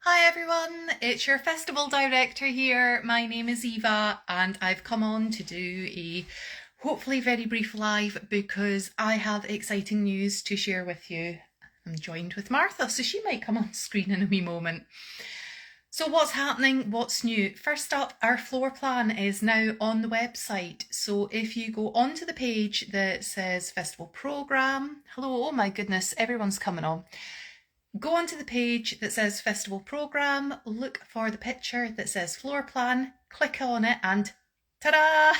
Hi everyone, it's your festival director here. My name is Eva and I've come on to do a hopefully very brief live because I have exciting news to share with you. I'm joined with Martha, so she might come on screen in a wee moment. So what's happening? What's new? First up, our floor plan is now on the website. So if you go onto the page that says festival programme, hello, oh my goodness, everyone's coming on. Go onto the page that says festival programme, look for the picture that says floor plan, click on it and ta-da!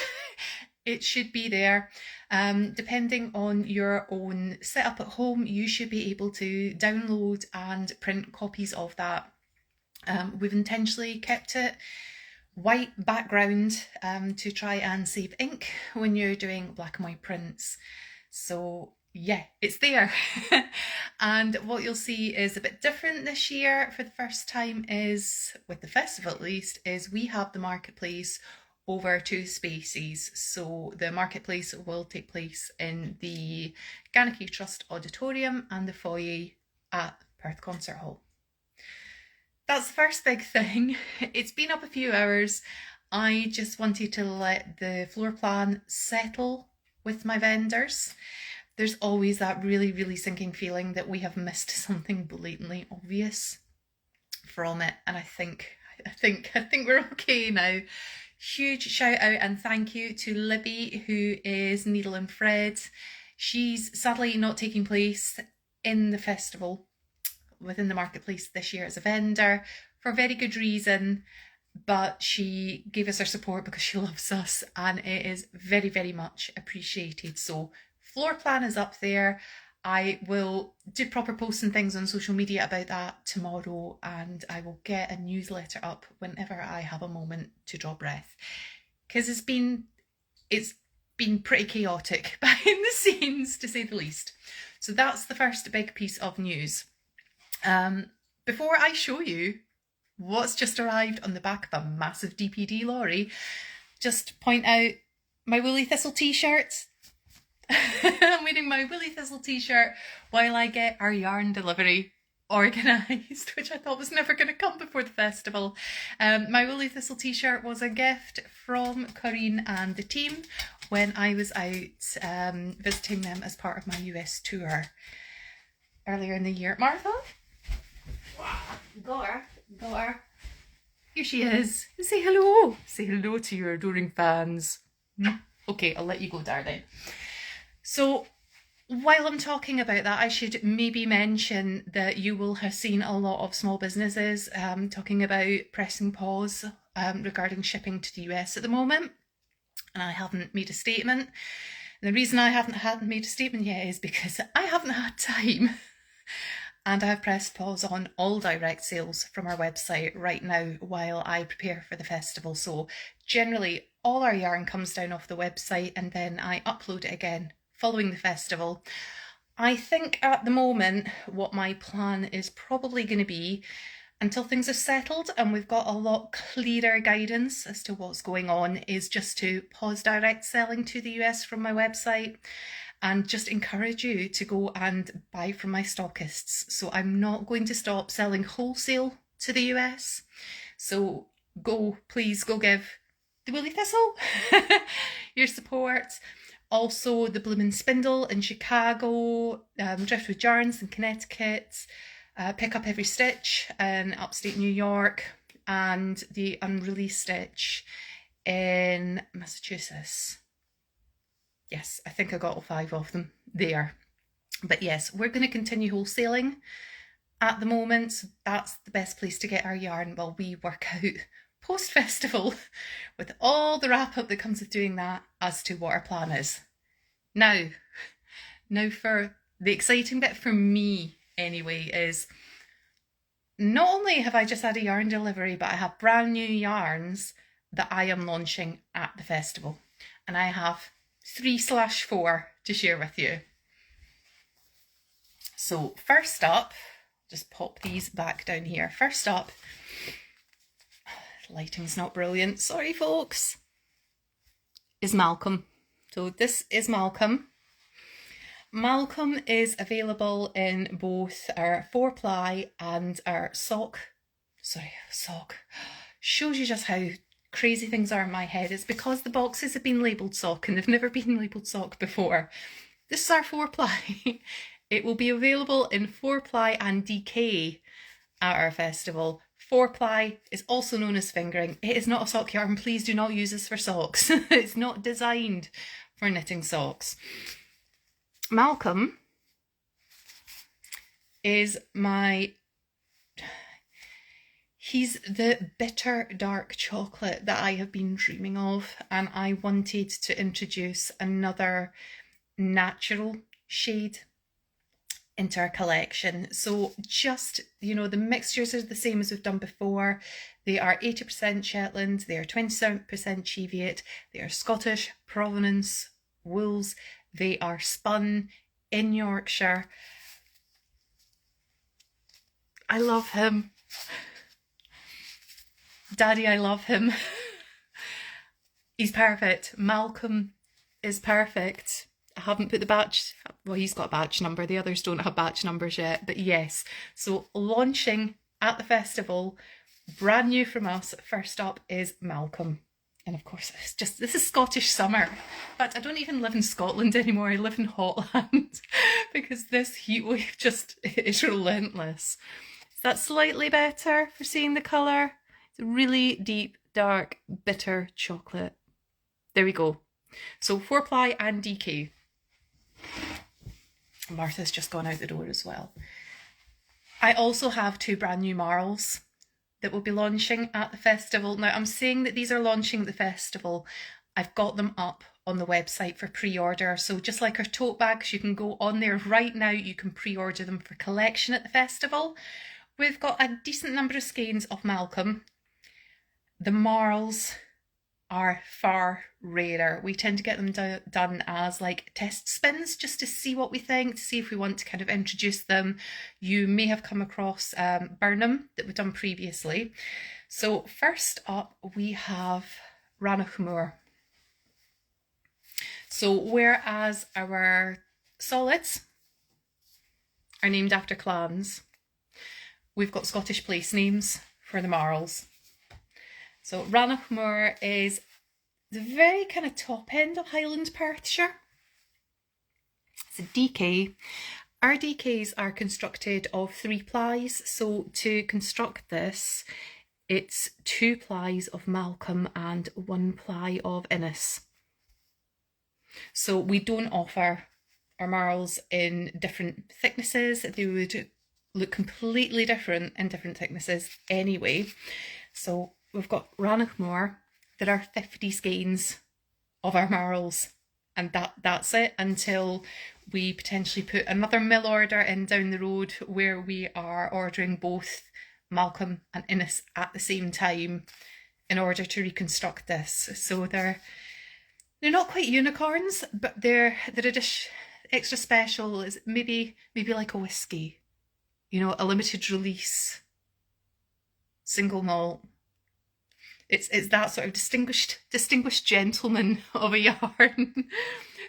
It should be there. Depending on your own setup at home, you should be able to download and print copies of that. We've intentionally kept it white background to try and save ink when you're doing black and white prints. So yeah, it's there. And what you'll see is a bit different this year for the first time is, with the festival at least, is we have the marketplace over two spaces. So the marketplace will take place in the Ganachie Trust Auditorium and the foyer at Perth Concert Hall. That's the first big thing. It's been up a few hours. I just wanted to let the floor plan settle with my vendors. There's always that really sinking feeling that we have missed something blatantly obvious from it, and I think we're okay now. Huge shout out and thank you to Libby, who is Needle and Thread. She's sadly not taking place in the festival within the marketplace this year as a vendor for very good reason, but she gave us her support because she loves us and it is very much appreciated. So floor plan is up there. I will do proper posts and things on social media about that tomorrow, and I will get a newsletter up whenever I have a moment to draw breath, because it's been pretty chaotic behind the scenes, to say the least. So that's the first big piece of news. Before I show you what's just arrived on the back of a massive DPD lorry, just point out my Woolly Thistle t-shirt. I'm wearing my Woolly Thistle t-shirt while I get our yarn delivery organised, which I thought was never going to come before the festival. My Woolly Thistle t-shirt was a gift from Corinne and the team when I was out visiting them as part of my US tour earlier in the year. Martha? Go her. Here she is. Say hello. Say hello to your adoring fans. Okay, I'll let you go, darling. So while I'm talking about that, I should maybe mention that you will have seen a lot of small businesses talking about pressing pause regarding shipping to the US at the moment. And I haven't made a statement. And the reason I haven't made a statement yet is because I haven't had time. And I have pressed pause on all direct sales from our website right now while I prepare for the festival. So generally all our yarn comes down off the website and then I upload it again following the festival. I think at the moment what my plan is probably going to be, until things have settled and we've got a lot clearer guidance as to what's going on, is just to pause direct selling to the US from my website and just encourage you to go and buy from my stockists. So I'm not going to stop selling wholesale to the US. So please go give the Woolly Thistle your support. Also the Bloomin' Spindle in Chicago, Driftwood Yarns in Connecticut, Pick Up Every Stitch in upstate New York, and the Unreleased Stitch in Massachusetts. Yes, I think I got all 5 of them there. But yes, we're going to continue wholesaling at the moment. So that's the best place to get our yarn while we work out post-festival with all the wrap-up that comes with doing that as to what our plan is. Now for the exciting bit for me anyway is, not only have I just had a yarn delivery, but I have brand new yarns that I am launching at the festival. And I have 3/4 to share with you. So first up, just pop these back down here. First up, lighting's not brilliant, sorry folks, is Malcolm. So this is Malcolm. Malcolm is available in both our 4-ply and our sock sock. Shows you just how crazy things are in my head. It's because the boxes have been labelled sock and they've never been labelled sock before. This is our 4-ply. It will be available in 4-ply and DK at our festival. 4-ply is also known as fingering. It is not a sock yarn. Please do not use this for socks. It's not designed for knitting socks. Malcolm is he's the bitter dark chocolate that I have been dreaming of, and I wanted to introduce another natural shade into our collection. So just, you know, the mixtures are the same as we've done before. They are 80% Shetland, they are 27% Cheviot, they are Scottish provenance wools, they are spun in Yorkshire. I love him. Daddy, I love him. He's perfect. Malcolm is perfect. I haven't put the batch, well, he's got a batch number, the others don't have batch numbers yet, but yes. So launching at the festival, brand new from us, first up is Malcolm. And of course, this is Scottish summer. In fact, I don't even live in Scotland anymore, I live in Hotland because this heat wave just is relentless. Is that slightly better for seeing the colour? It's a really deep, dark, bitter chocolate. There we go. So 4-ply and DK. Martha's just gone out the door as well. I also have 2 brand new marls that will be launching at the festival. Now, I'm saying that these are launching at the festival. I've got them up on the website for pre-order. So just like our tote bags, you can go on there right now. You can pre-order them for collection at the festival. We've got a decent number of skeins of Malcolm. The marls are far rarer. We tend to get them done as like test spins just to see what we think, to see if we want to kind of introduce them. You may have come across Burnham that we've done previously. So first up we have Rannoch Moor. So whereas our solids are named after clans, we've got Scottish place names for the marls. So Rannoch Moor is the very kind of top end of Highland Perthshire. It's a DK. Our DKs are constructed of 3 plies. So to construct this, it's 2 plies of Malcolm and 1 ply of Innis. So we don't offer our marls in different thicknesses. They would look completely different in different thicknesses anyway. So we've got Rannoch Moor. There are 50 skeins of our marls, and that's it until we potentially put another mill order in down the road where we are ordering both Malcolm and Innis at the same time in order to reconstruct this. So they're not quite unicorns, but they're a dish extra special. Is maybe like a whiskey, you know, a limited release single malt. It's that sort of distinguished gentleman of a yarn.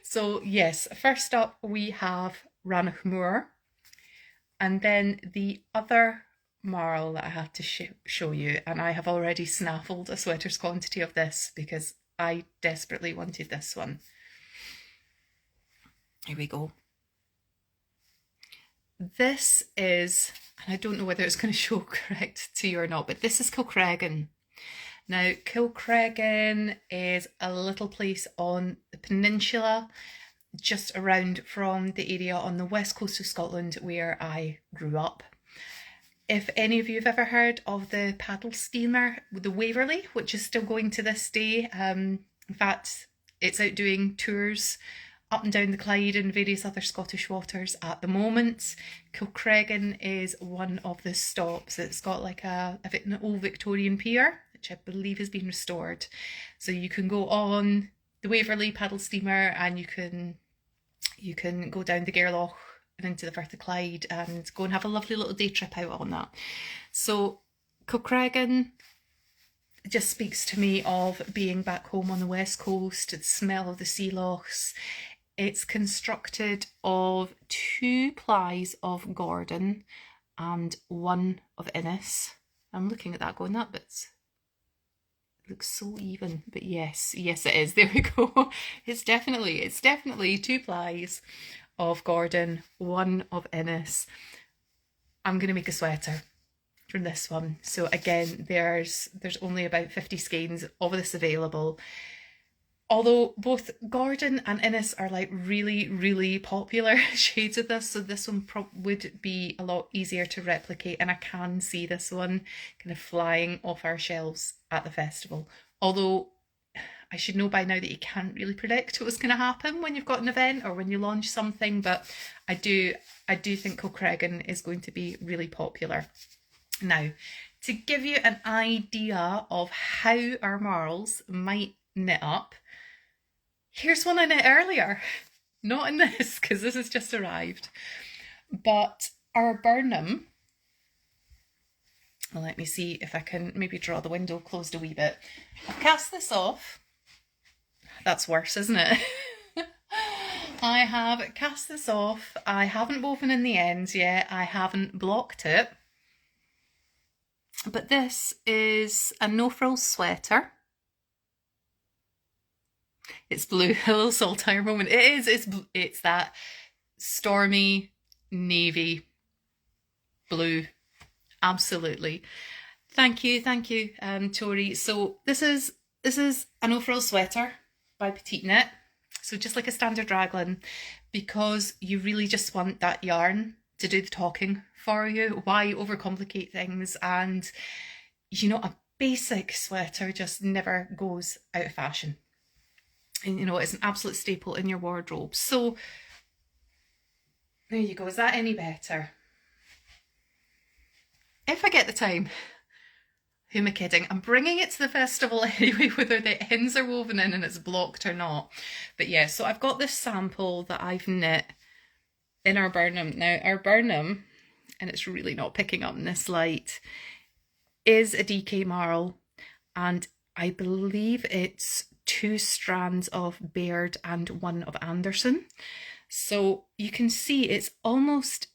So yes, first up we have Rannoch Moor, and then the other marl that I have to show you, and I have already snaffled a sweater's quantity of this because I desperately wanted this one. Here we go. This is, and I don't know whether it's going to show correct to you or not, but this is Kilcreggan. Now, Kilcreggan is a little place on the peninsula, just around from the area on the west coast of Scotland where I grew up. If any of you have ever heard of the paddle steamer, the Waverley, which is still going to this day, in fact, it's out doing tours up and down the Clyde and various other Scottish waters at the moment. Kilcreggan is one of the stops. It's got like an old Victorian pier, which I believe has been restored. So you can go on the Waverley paddle steamer and you can go down the Gairloch and into the Firth of Clyde and go and have a lovely little day trip out on that. So Kilcreggan just speaks to me of being back home on the west coast, the smell of the sea lochs. It's constructed of 2 plies of Gordon and 1 of Innis. I'm looking at that going, that bit's looks so even, but yes, it is. There we go. It's definitely 2 plies of Gordon, 1 of Innis. I'm going to make a sweater from this one. So again, there's only about 50 skeins of this available. Although both Gordon and Innis are like really popular shades of this, so this one would be a lot easier to replicate, and I can see this one kind of flying off our shelves at the festival. Although I should know by now that you can't really predict what's going to happen when you've got an event or when you launch something, but I do think Kilcreggan is going to be really popular. Now, to give you an idea of how our marls might knit up, here's one I knit earlier. Not in this, because this has just arrived. But our Burnham, well, let me see if I can maybe draw the window closed a wee bit. I've cast this off. That's worse, isn't it? I have cast this off. I haven't woven in the ends yet. I haven't blocked it. But this is a no-frills sweater. It's blue, a little saltire moment. It is, it's that stormy navy blue. Absolutely. Thank you, Tori. So this is a no-frills sweater by Petite Knit. So just like a standard raglan, because you really just want that yarn to do the talking for you. Why overcomplicate things? And you know, a basic sweater just never goes out of fashion. And you know, it's an absolute staple in your wardrobe. So there you go. Is that any better? If I get the time. Who am I kidding? I'm bringing it to the festival anyway, whether the ends are woven in and it's blocked or not. But yeah, so I've got this sample that I've knit in our Burnham. Now, our Burnham, and it's really not picking up in this light, is a DK Marl, and I believe it's 2 strands of Baird and 1 of Anderson. So you can see it's almost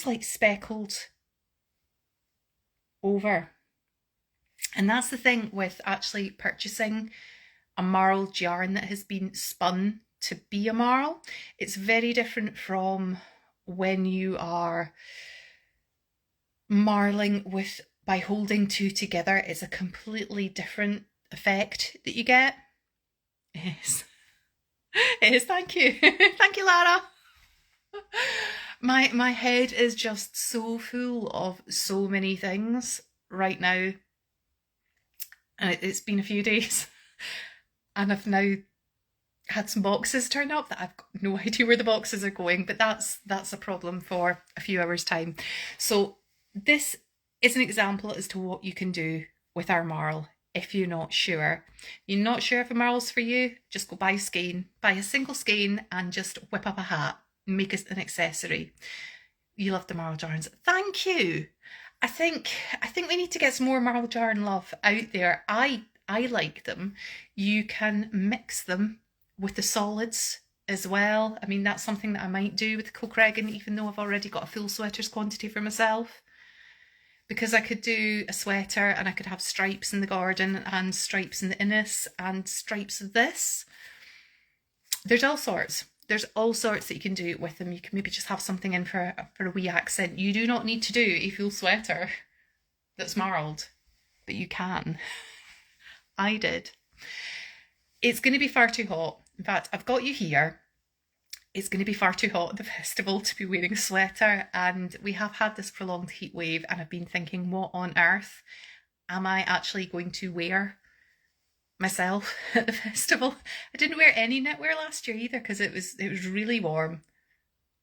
like speckled over. And that's the thing with actually purchasing a marled yarn that has been spun to be a marl. It's very different from when you are marling by holding 2 together. It's a completely different effect that you get. It is. Thank you. Thank you, Lara. My head is just so full of so many things right now. And it's been a few days. And I've now had some boxes turn up that I've got no idea where the boxes are going, but that's a problem for a few hours' time. So this is an example as to what you can do with our marl if you're not sure. You're not sure if a marl's for you, just go buy a skein, buy a single skein and just whip up a hat. Make an accessory. You love the marl yarns. Thank you. I think we need to get some more marl yarn love out there. I like them. You can mix them with the solids as well. I mean, that's something that I might do with Kilcreggan, even though I've already got a full sweater's quantity for myself. Because I could do a sweater and I could have stripes in the Gordon and stripes in the Innis and stripes of this. There's all sorts. There's all sorts that you can do with them. You can maybe just have something in for a wee accent. You do not need to do a full sweater that's marled, but you can. I did. It's going to be far too hot. In fact, I've got you here. It's going to be far too hot at the festival to be wearing a sweater, and we have had this prolonged heat wave, and I've been thinking, what on earth am I actually going to wear myself at the festival? I didn't wear any knitwear last year either because it was really warm,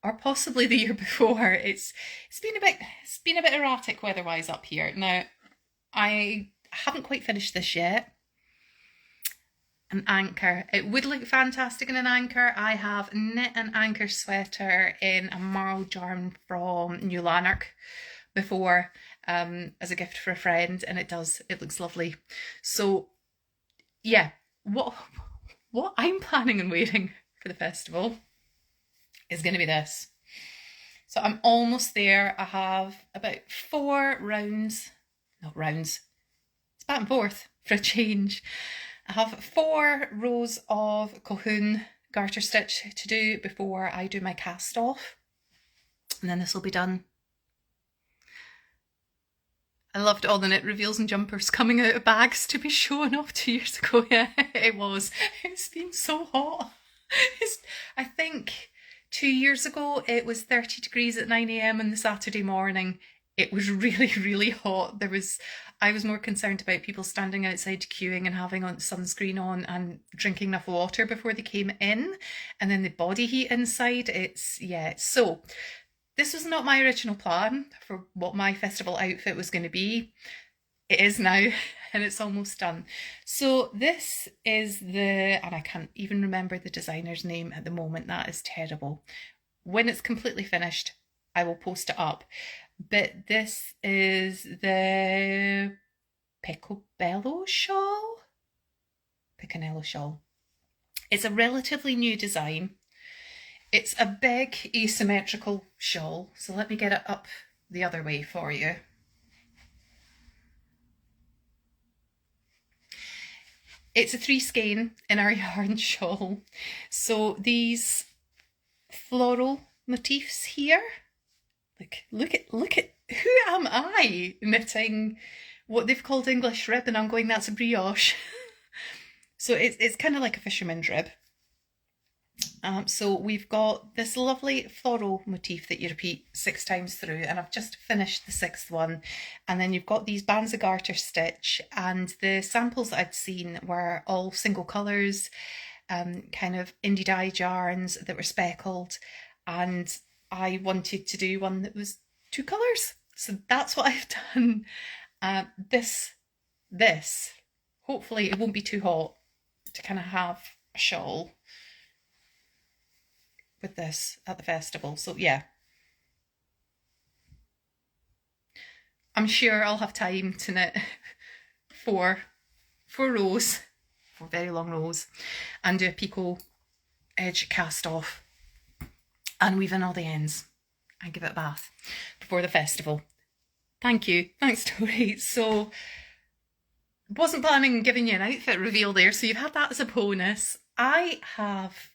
or possibly the year before. It's been a bit erratic weather-wise up here. Now, I haven't quite finished this yet. An anchor. It would look fantastic in an anchor. I have knit an anchor sweater in a marl yarn from New Lanark before as a gift for a friend, and it looks lovely. So yeah, what I'm planning on wearing for the festival is going to be this. So I'm almost there. I have about 4 rounds, not rounds, it's back and forth for a change. I have 4 rows of Colquhoun garter stitch to do before I do my cast off, and then this will be done. I loved all the knit reveals and jumpers coming out of bags to be shown off 2 years ago. Yeah, it was. It's been so hot. I think 2 years ago it was 30 degrees at 9 a.m. on the Saturday morning. It was really, really hot. I was more concerned about people standing outside queuing and having on sunscreen on and drinking enough water before they came in, and then the body heat inside. So this was not my original plan for what my festival outfit was going to be. It is now, and it's almost done. So this is and I can't even remember the designer's name at the moment. That is terrible. When it's completely finished, I will post it up. But this is the Picobello shawl? Picanello shawl. It's a relatively new design. It's a big asymmetrical shawl, so let me get it up the other way for you. It's a 3 skein in our yarn shawl. So these floral motifs here, look at who am I knitting what they've called English rib, and I'm going, that's a brioche. So it's kind of like a fisherman's rib. So we've got this lovely floral motif that you repeat 6 times through, and I've just finished the 6th one. And then you've got these bands of garter stitch, and the samples that I'd seen were all single colours, kind of indie dyed yarns that were speckled, and I wanted to do one that was 2 colours. So that's what I've done. This, hopefully it won't be too hot to kind of have a shawl with this at the festival. So yeah, I'm sure I'll have time to knit 4 rows, 4 very long rows, and do a picot edge cast off and weave in all the ends and give it a bath before the festival. Thank you. Thanks, Tori. So wasn't planning on giving you an outfit reveal there, so you've had that as a bonus. I have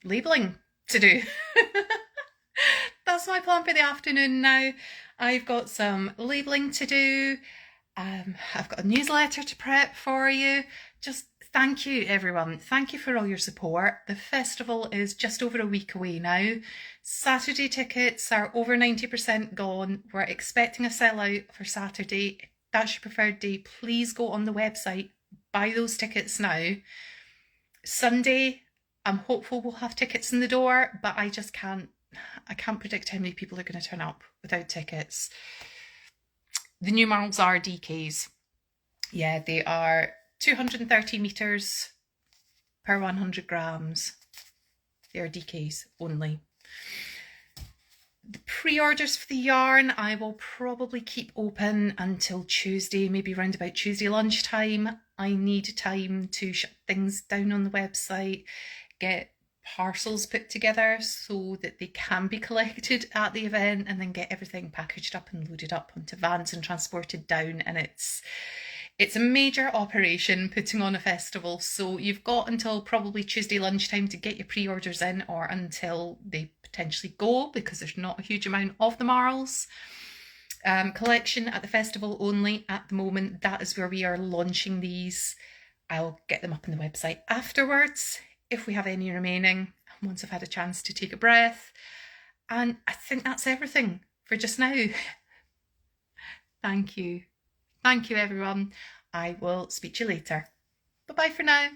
labelling to do. That's my plan for the afternoon now. I've got some labelling to do. I've got a newsletter to prep for you. Just thank you, everyone. Thank you for all your support. The festival is just over a week away now. Saturday tickets are over 90% gone. We're expecting a sellout for Saturday. If that's your preferred day, please go on the website, buy those tickets now. Sunday, I'm hopeful we'll have tickets in the door, but I can't predict how many people are going to turn up without tickets. The numerals are DKs. Yeah, they are 230 metres per 100 grams. They are DKs only. The pre-orders for the yarn I will probably keep open until Tuesday, maybe around about Tuesday lunchtime. I need time to shut things down on the website, get parcels put together so that they can be collected at the event, and then get everything packaged up and loaded up onto vans and transported down. And it's a major operation putting on a festival, so you've got until probably Tuesday lunchtime to get your pre-orders in, or until they potentially go, because there's not a huge amount of the marls. Collection at the festival only at the moment. That is where we are launching these. I'll get them up on the website afterwards if we have any remaining, once I've had a chance to take a breath. And I think that's everything for just now. Thank you. Thank you, everyone. I will speak to you later. Bye-bye for now.